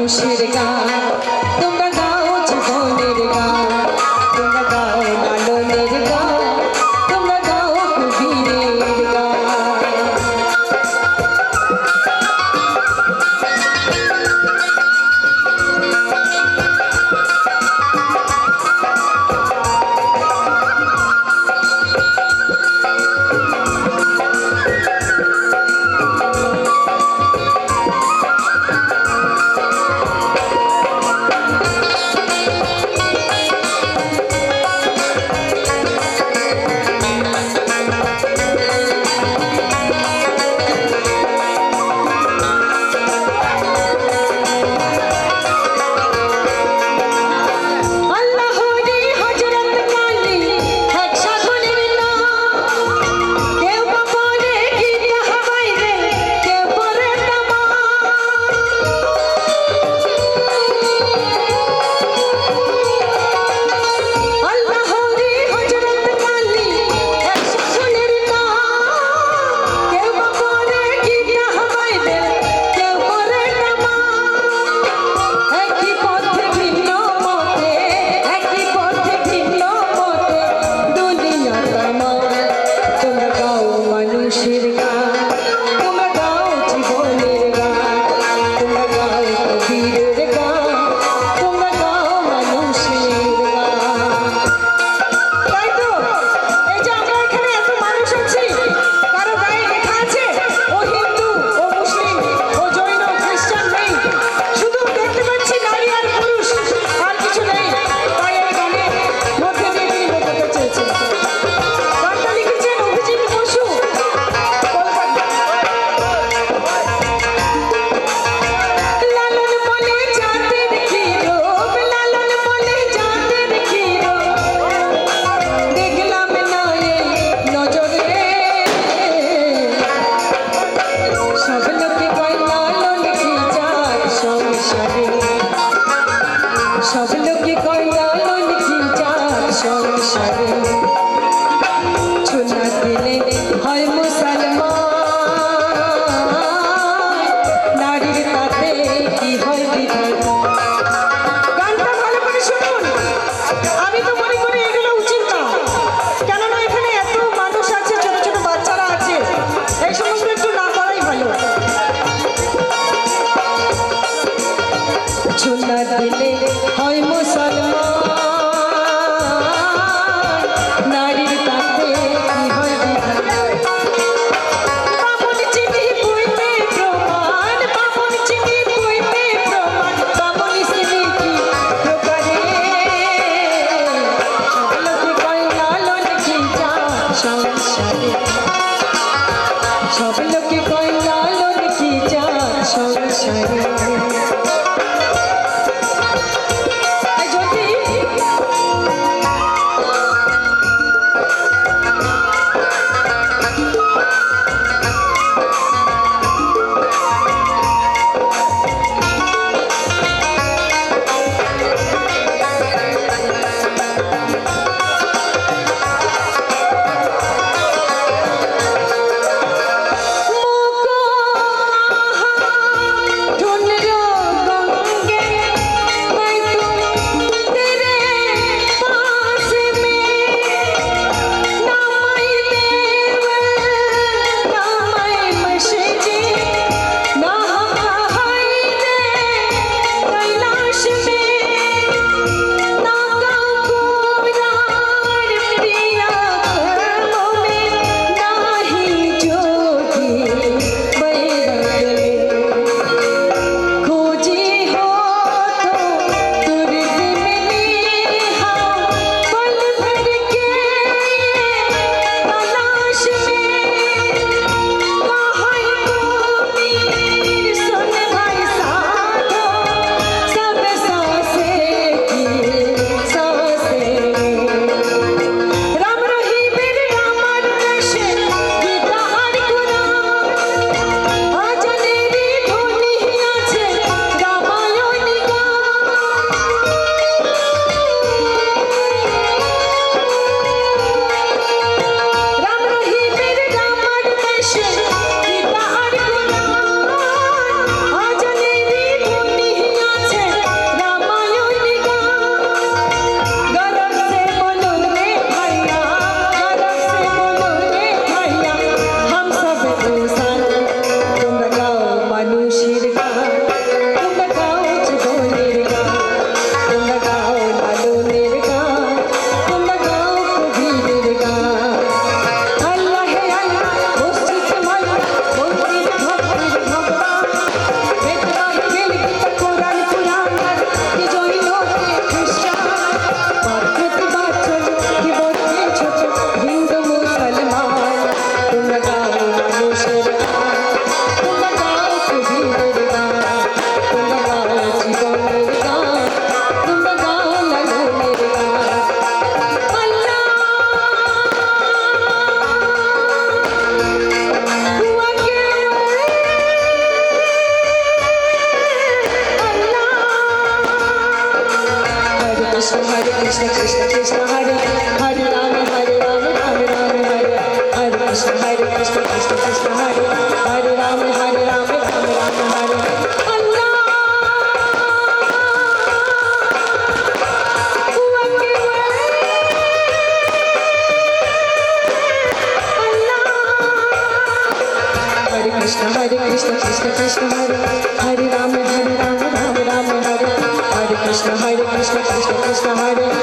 মানুষের গান তোমরা গাও জীবনের গান তোমরা গাও লালনের গান তোমরা গাও কবিরের গান সব লোকে কয় লালন কি যার সংসারে চুনা দিলে হয় মুসলমান নারীর তাতে কি হয় বিধান গানটা ভালো করে শুনুন আমি তো মনে করি এগুলো উচিত না কেননা এখানে এত মানুষ আছে ছোট ছোট বাচ্চারা আছে এই সমস্ত একটু না করাই ভালো চুনা দিলে হয় মুসলমান নারীর তাতে কি হয় বিধান বামন চিনি বইতে প্রমাণ বামন চিনি বইতে প্রমাণ বামন চিনি কি প্রকারে সব লোকে কয় লালন কি যার সংসারে সব লোকে কয় লালন কি যার সংসারে don't Krishna Hare Krishna Krishna Krishna Hare Hare Ram Ram Ram Ram Hare Hare Krishna Krishna Krishna Hare Hare Ram Ram Ram Hare Allah Hare Krishna Krishna Krishna Hare Hare Rama Rama Rama Hare Hare Krishna Krishna Krishna Krishna Hare